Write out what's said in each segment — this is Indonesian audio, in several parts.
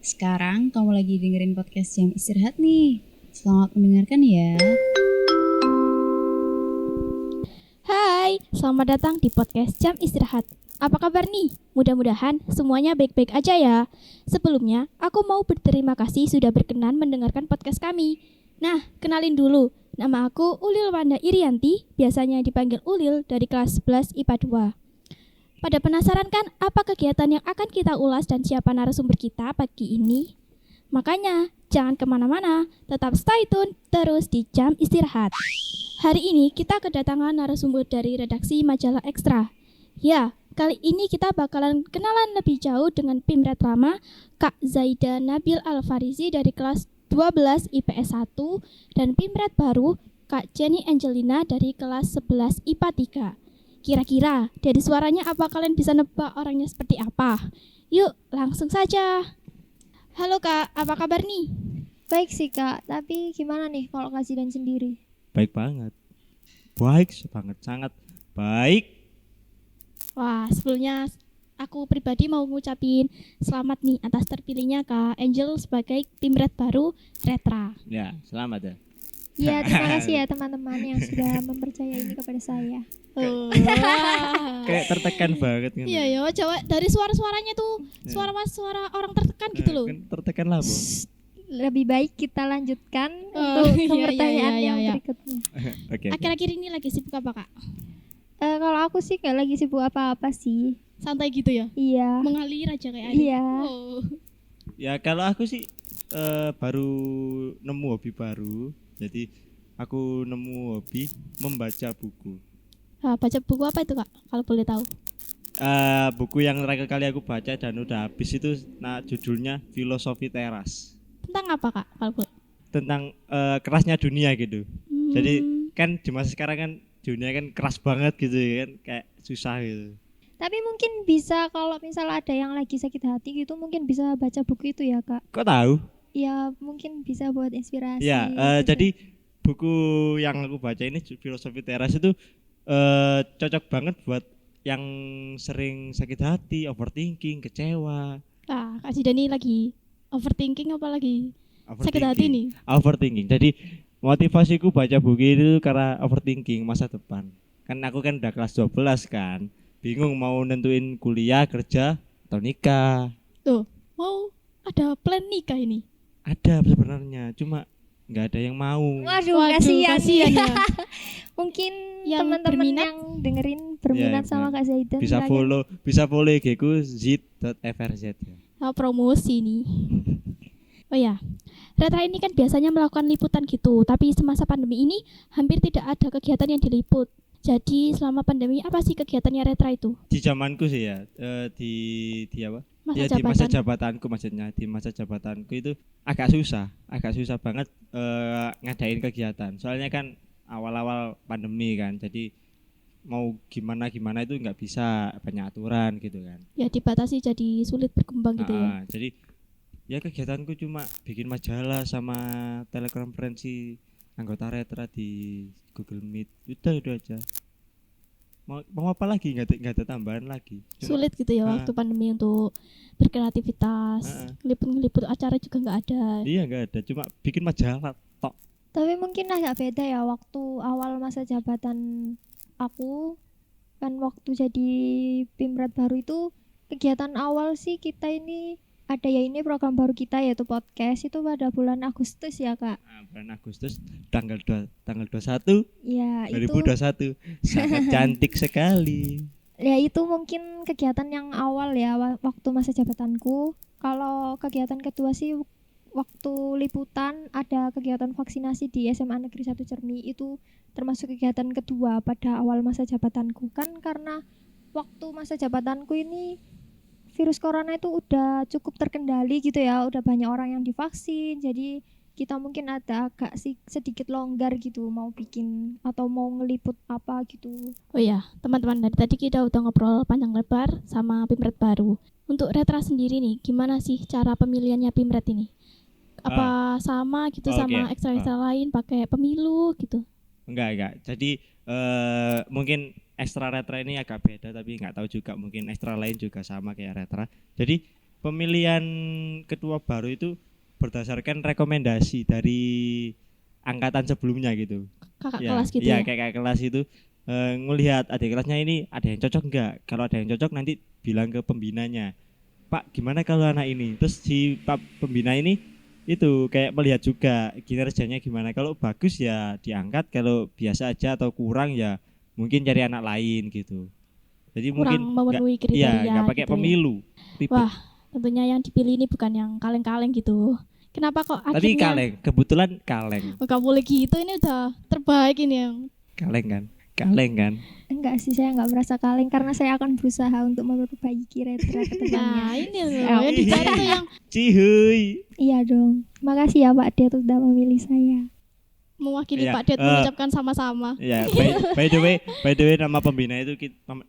Sekarang kamu lagi dengerin podcast Jam Istirahat nih. Selamat mendengarkan ya. Hai, selamat datang di podcast Jam Istirahat. Apa kabar nih? Mudah-mudahan semuanya baik-baik aja ya. Sebelumnya, aku mau berterima kasih sudah berkenan mendengarkan podcast kami. Nah, kenalin dulu. Nama aku Ulil Wanda Irianti, biasanya dipanggil Ulil dari kelas 11 IPA 2. Pada penasaran kan apa kegiatan yang akan kita ulas dan siapa narasumber kita pagi ini? Makanya, jangan kemana-mana, tetap stay tune terus di Jam Istirahat. Hari ini kita kedatangan narasumber dari redaksi majalah Ekstra. Ya, kali ini kita bakalan kenalan lebih jauh dengan Pimret lama, Kak Zaida Nabil Al-Farizi dari kelas 12 IPS 1 dan Pimret baru, Kak Jenny Angelina dari kelas 11 IPA 3. Kira-kira dari suaranya apa kalian bisa nebak orangnya seperti apa? Yuk, langsung saja. Halo Kak, apa kabar nih? Baik sih Kak, tapi gimana nih kalau Kak Zidan sendiri? Baik banget. Baik banget, sangat baik. Wah, sebelumnya aku pribadi mau ngucapin selamat nih atas terpilihnya Kak Angel sebagai Pimret baru Retra. Ya, selamat ya. Ya, terima kasih ya teman-teman yang sudah mempercayai ini kepada saya. Oh, Kayak tertekan banget kan. iya ya, coba dari suara-suaranya tuh suara orang tertekan gitu loh. Kan tertekan lah, Bu. Lebih baik kita lanjutkan Oh, untuk iya, ke pertanyaan iya, yang iya. berikutnya. Oke. Akhir-akhir ini lagi sibuk apa Kak? Kalau aku sih gak lagi sibuk apa-apa sih. Santai gitu ya? Iya. Mengalir aja kayak air. Iya. Oh. Ya kalau aku sih baru nemu hobi baru. Jadi aku nemu hobi membaca buku. Nah, baca buku apa itu Kak? Kalau boleh tahu. Buku yang terakhir kali aku baca dan udah habis itu judulnya Filosofi Teras. Tentang apa Kak? Kalau boleh. Tentang kerasnya dunia gitu. Hmm. Jadi kan di masa sekarang kan dunia kan keras banget gitu kan, kayak susah gitu. Tapi mungkin bisa kalau misal ada yang lagi sakit hati gitu mungkin bisa baca buku itu ya Kak. Kok tahu? Ya mungkin bisa buat inspirasi. Ya, gitu. jadi buku yang aku baca ini Filosofi Teras itu cocok banget buat yang sering sakit hati, overthinking, kecewa. Kak Zidani lagi overthinking apa lagi sakit hati nih? Overthinking. Jadi motivasiku baca buku itu karena overthinking masa depan. Kan aku kan udah kelas 12 kan. Bingung mau nentuin kuliah, kerja, atau nikah. Tuh, mau ada plan nikah ini? Ada sebenarnya, cuma nggak ada yang mau. Waduh, kasihan ya. Mungkin Yang teman-teman berminat? yang dengerin berminat Ya, sama benar. Kak Zaidan Bisa follow IG-ku z.frz ya. Oh, promosi nih. Oh ya, Retra ini kan biasanya melakukan liputan gitu, tapi semasa pandemi ini hampir tidak ada kegiatan yang diliput. Jadi selama pandemi apa sih kegiatannya Retra itu? Di zamanku sih ya, di apa? Masa Ya di jabatan? masa jabatanku maksudnya, di masa jabatanku itu agak susah banget ngadain kegiatan. Soalnya kan awal-awal pandemi kan, jadi mau gimana itu nggak bisa, banyak aturan gitu kan. Ya dibatasi jadi sulit berkembang gitu ya. Jadi ya kegiatanku cuma bikin majalah sama telekonferensi anggota Retra di Google Meet. Udah itu aja. Mau apa lagi? Nggak ada tambahan lagi. Sulit gitu ya waktu pandemi untuk berkreativitas. Ngeliput acara juga nggak ada. Iya nggak ada, cuma bikin majalah tok. Tapi mungkin agak beda ya waktu awal masa jabatan aku kan waktu jadi Pimret baru itu kegiatan awal sih kita ini ada ya ini program baru kita yaitu podcast itu pada bulan Agustus ya Kak. Bulan Agustus tanggal 21 Ya itu 2021 sangat cantik sekali. ya itu mungkin kegiatan yang awal ya waktu masa jabatanku. Kalau kegiatan kedua sih waktu liputan ada kegiatan vaksinasi di SMA Negeri 1 Cermi itu termasuk kegiatan kedua pada awal masa jabatanku kan karena waktu masa jabatanku ini virus corona itu udah cukup terkendali gitu ya, udah banyak orang yang divaksin jadi kita mungkin ada agak sedikit longgar gitu mau bikin atau mau ngeliput apa gitu. Oh ya, teman-teman, dari tadi kita udah ngobrol panjang lebar sama Pimret baru. Untuk Retra sendiri nih, gimana sih cara pemilihannya Pimret ini? Apa sama gitu sama Oke. ekstra-ekstra lain pakai pemilu gitu? Enggak. Jadi mungkin ekstra Retra ini agak beda, tapi nggak tahu juga mungkin ekstra lain juga sama kayak Retra. Jadi pemilihan ketua baru itu berdasarkan rekomendasi dari angkatan sebelumnya gitu. Kakak Ya, kelas gitu iya, ya. kayak kakak kelas itu ngelihat adik kelasnya ini ada yang cocok enggak. Kalau ada yang cocok nanti bilang ke pembinanya, Pak gimana kalau anak ini. Terus si Pak pembina ini itu kayak melihat juga kinerjanya gimana. Kalau bagus ya diangkat, kalau biasa aja atau kurang ya mungkin cari anak lain gitu. Jadi Kurang mungkin memenuhi nggak- iya, kriteria nggak pakai gitu ya. pemilu. Ribet. Wah, tentunya yang dipilih ini bukan yang kaleng-kaleng gitu. Kenapa kok Tapi akhirnya kaleng, kebetulan kaleng. Oh, gak boleh gitu, ini udah terbaik ini yang Kaleng kan? Kaleng kan? Enggak sih, saya enggak merasa kaleng karena saya akan berusaha untuk memperbaiki Retra ke depannya. nah ini loh yang dicari tuh yang Cihuy. Iya dong. Makasih ya Pak Dia sudah memilih saya. mewakili Iya, Pak Ded mengucapkan sama-sama. Ya, by the way nama pembina itu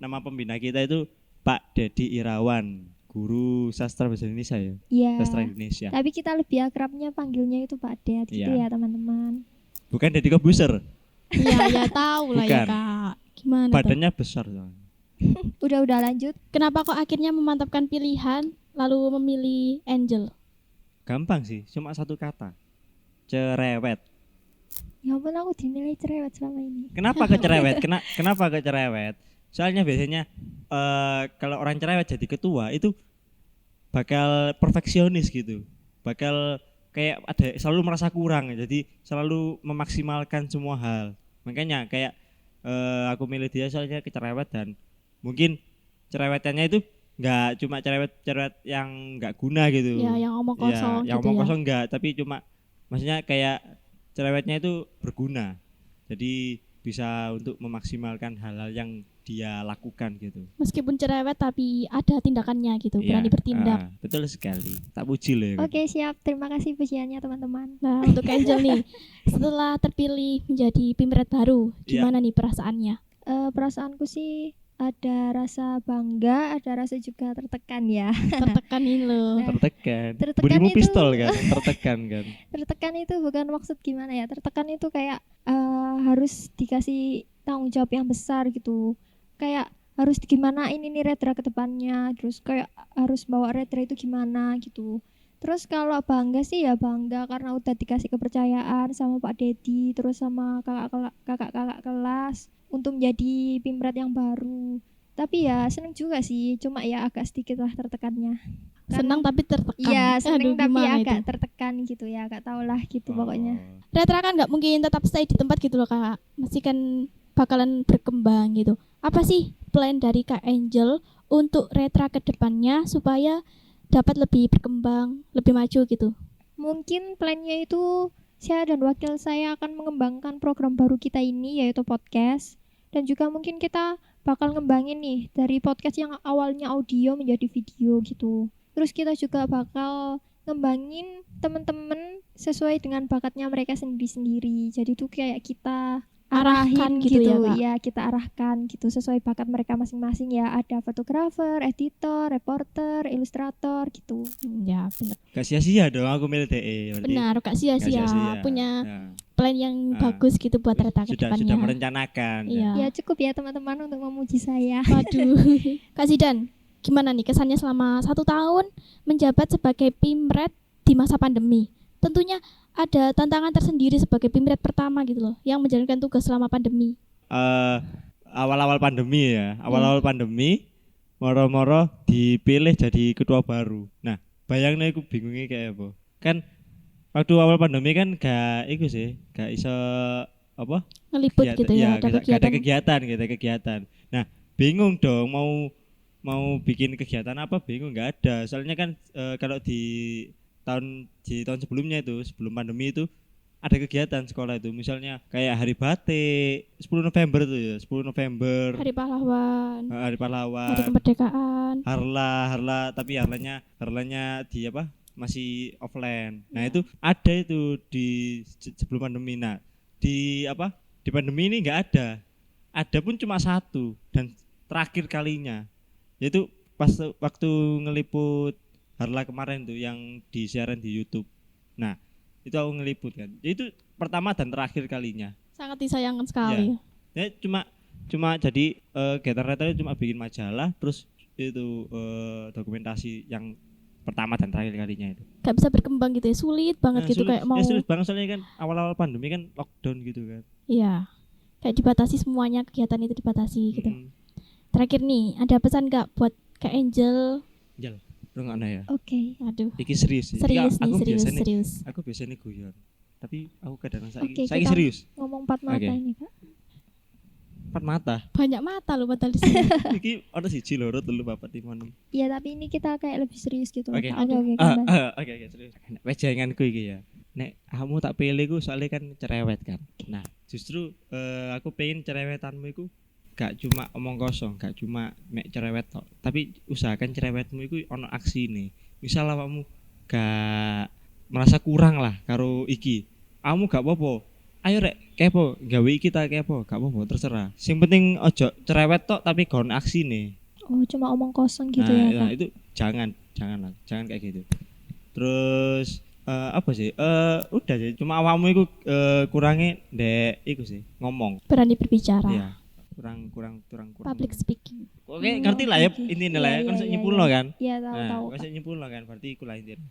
nama pembina kita itu Pak Dedi Irawan, guru sastra bahasa Indonesia ya. Iya. Sastra Indonesia. Tapi kita lebih akrabnya panggilnya itu Pak Ded gitu Iya. ya teman-teman. Bukan Dedi Kobuser. Iya, ya tahu lah ya Bukan. Kak. Gimana tuh? Badannya besar soalnya. Udah lanjut. Kenapa kok akhirnya memantapkan pilihan lalu memilih Angel? Gampang sih, cuma satu kata. Cerewet. Ya ampun aku dinilai cerewet selama ini. Kenapa kecerewet? Kenapa kecerewet? Soalnya biasanya kalau orang cerewet jadi ketua itu bakal perfeksionis gitu. Bakal kayak ada selalu merasa kurang, jadi selalu memaksimalkan semua hal. Makanya kayak aku milih dia soalnya kecerewet dan mungkin cerewetannya itu nggak cuma cerewet yang nggak guna gitu. Ya, yang omong kosong Ya, yang gitu omong ya. kosong enggak, tapi cuma maksudnya kayak cerewetnya itu berguna. Jadi bisa untuk memaksimalkan hal-hal yang dia lakukan gitu. Meskipun cerewet tapi ada tindakannya gitu, berani Iya, bertindak. betul sekali. Tak puji loh ya. kan? Oke siap. Terima kasih pujiannya teman-teman. Nah, untuk Angel nih, setelah terpilih menjadi pimret baru, Iya. gimana nih perasaannya? Perasaanku sih ada rasa bangga, ada rasa juga tertekan ya. Tertekan ini loh. Tertekan. Tertekan Burimu itu- pistol kan, tertekan kan. Tertekan itu bukan maksud gimana ya. Tertekan itu kayak harus dikasih tanggung jawab yang besar gitu. Kayak harus gimana ini nih Retra ke depannya. Terus kayak harus bawa Retra itu gimana gitu. Terus kalau bangga sih ya bangga karena udah dikasih kepercayaan sama Pak Dedi, terus sama kakak-kakak kelas untuk menjadi pimret yang baru. Tapi ya seneng juga sih, cuma ya agak sedikit lah tertekannya. Senang tapi tertekan. Iya seneng Aduh, tapi gimana agak itu? tertekan gitu ya, agak tau lah gitu pokoknya. Oh. Retra kan nggak mungkin tetap stay di tempat gitu loh Kak. Mesti kan bakalan berkembang gitu. Apa sih plan dari Kak Angel untuk Retra ke depannya supaya dapat lebih berkembang, lebih maju gitu? Mungkin plannya itu saya dan wakil saya akan mengembangkan program baru kita ini yaitu podcast. Dan juga mungkin kita bakal ngembangin nih dari podcast yang awalnya audio menjadi video gitu. Terus kita juga bakal ngembangin teman-teman sesuai dengan bakatnya mereka sendiri-sendiri. Jadi tuh kayak kita Arahkan arahin gitu ya, gitu, Kak? ya kita arahkan gitu sesuai bakat mereka masing-masing ya. Ada fotografer, editor, reporter, ilustrator gitu. Ya benar. Gak sia-sia dong aku milih DE. berarti. Benar, Kak Gak sia-sia. Punya Ya. plan yang Ah. bagus gitu buat Retra ke Sudah depannya. merencanakan. Iya. Ya cukup ya teman-teman untuk memuji saya. Waduh. Kak Zidan, gimana nih kesannya selama 1 tahun menjabat sebagai pimret di masa pandemi? Tentunya ada tantangan tersendiri sebagai pimret pertama gitu loh, yang menjalankan tugas selama pandemi. Awal-awal pandemi ya, awal-awal pandemi moro-moro dipilih jadi ketua baru. Nah, bayangnya aku bingungnya kayak apa? Kan waktu awal pandemi kan gak iso apa? Ngeliput gitu ya, ada gak ada kegiatan. kegiatan. Nah, bingung dong mau bikin kegiatan apa bingung nggak ada. Soalnya kan kalau di tahun sebelumnya itu, sebelum pandemi itu ada kegiatan sekolah itu, misalnya kayak hari batik 10 November itu ya, 10 November Hari pahlawan, hari pahlawan, hari kemerdekaan. harla tapi harlanya di apa masih offline. Nah itu ada itu di sebelum pandemi. Nah di pandemi ini nggak ada pun cuma satu dan terakhir kalinya, yaitu pas waktu ngeliput harla kemarin tuh yang disiaran di YouTube. Nah itu aku ngeliput kan, itu pertama dan terakhir kalinya. Sangat disayangkan sekali. Ya cuma jadi kegiatan Retra cuma bikin majalah, terus itu dokumentasi yang pertama dan terakhir kalinya itu. Gak bisa berkembang gitu ya, sulit banget gitu Sulit, kayak mau. ya sulit banget soalnya kan awal-awal pandemi kan lockdown gitu kan. Iya. Kayak dibatasi semuanya, kegiatan itu dibatasi gitu. Mm. Terakhir nih, ada pesan gak buat Kak Angel? Jal, rungokno ya. Oke. Aduh, Iki serius sih. serius Iki nih, serius, serius. Aku biasanya guyon. Tapi aku kadang Oke, saiki kita serius. ngomong 4 mata Oke. ini, Kak. 4 mata. Banyak mata loh padahal di sini. Iki ono 1 loro 3 4 5 6. Iya, tapi ini kita kayak lebih serius gitu. Oke. Oke, gambar. Oke serius. Nek wejanganku iki ya. Nek kamu tak pilih ku soalnya kan cerewet kan. Nah, justru aku pengen cerewetanmu iku gak cuma omong kosong, gak cuma mek cerewet tok, tapi usahakan cerewetmu iku ono aksine. Misal awakmu gak merasa kurang lah karo iki. Kamu gak apa-apa. Ayo rek kepo, gawe iki tak kepo, gak apa-apa terserah. Sing penting ojo cerewet tok tapi gak ono aksine. Oh, cuma omong kosong gitu Nah, ya, Kak. itu jangan lah, jangan kayak gitu. Terus apa sih? Udah sih, cuma awakmu iku kurangi ndek iku sih, ngomong. Berani berbicara. Iya. Kurang. Public speaking. Oke, ngerti lah ya oke. intine lah ya, Iya, kon iya, sik iya, nyepulno iya. kan. Iya, tahu. Nah, kon sik nyepulno kan, berarti iku lah intine.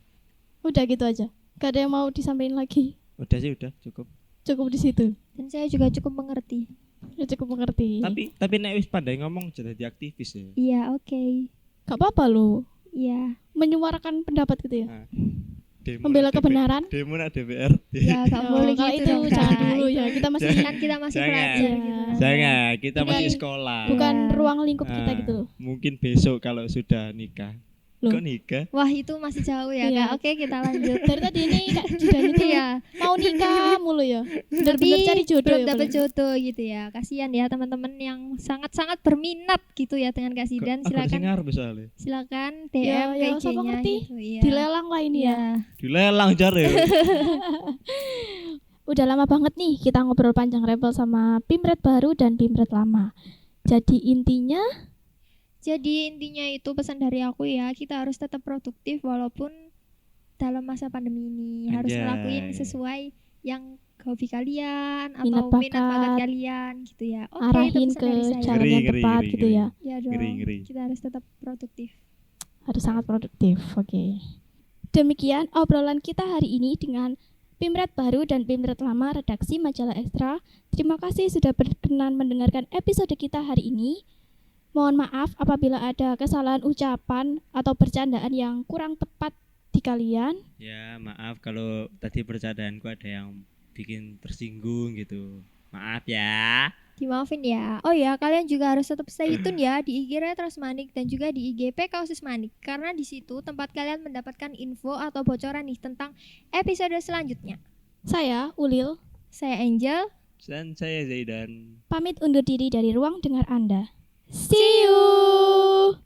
Udah gitu aja. Gak ada yang mau disampaikan lagi. Udah sih, udah cukup. Cukup di situ. Dan saya juga cukup mengerti. Udah cukup mengerti. Tapi nek wis pandai ngomong jadi aktivis ya. Iya, oke. Gak apa-apa loh. Iya. Menyuarakan pendapat gitu ya. Nah, demo Membela nak kebenaran. Demo nak DPR. Ya, gak Oh, boleh kalau gitu itu dong, jangan Kak. dulu ya. Itu Kita masih kan kita masih Jangan. pelajar gitu kan. Jangan, kita Bukan- masih sekolah. bukan Iya. ruang lingkup kita Ah, gitu loh. Mungkin besok kalau sudah nikah. Loh. Kok nikah? Wah, itu masih jauh ya, Iya. Kak. Oke, kita lanjut. Dari tadi ini Kak Jidan itu Iya. mau nikah mulu ya. Bener-bener Tapi cari jodoh belum ya. dapat paling. jodoh gitu ya. Kasihan ya teman-teman yang sangat-sangat berminat gitu ya dengan Kak Zidan. Aku harus Silakan ngarep soalnya. silakan Ya, DM ya, ke siapa IG-nya ngerti? gitu. Iya. Dilelang lah ini ya. Iya. Dilelang jare. Udah lama banget nih kita ngobrol panjang rebel sama Pimret baru dan Pimret lama. Jadi intinya Jadi intinya itu pesan dari aku ya, kita harus tetap produktif walaupun dalam masa pandemi ini. Harus Anjay. ngelakuin sesuai yang hobi kalian Minat atau minat bakat bakat. kalian gitu ya. Oke, itu arahin pesan ke dari saya. jalan yang Ngeri, tepat ngeri, gitu ngeri. ya. Ya dong. Ngeri. Kita harus tetap produktif. Harus sangat produktif. Oke. Demikian obrolan kita hari ini dengan Pimret baru dan Pimret lama redaksi Majalah Ekstra. Terima kasih sudah berkenan mendengarkan episode kita hari ini. Mohon maaf apabila ada kesalahan ucapan atau bercandaan yang kurang tepat di kalian. Ya, maaf kalau tadi bercandaanku ada yang bikin tersinggung gitu. Maaf ya. Dimaafin ya. Oh ya, kalian juga harus tetap stay tune ya di IG Retros Manik dan juga di IG PK Osis Manik karena di situ tempat kalian mendapatkan info atau bocoran nih tentang episode selanjutnya. Saya Ulil, Saya Angel. Dan saya Zaidan. pamit undur diri dari ruang dengar Anda. See you.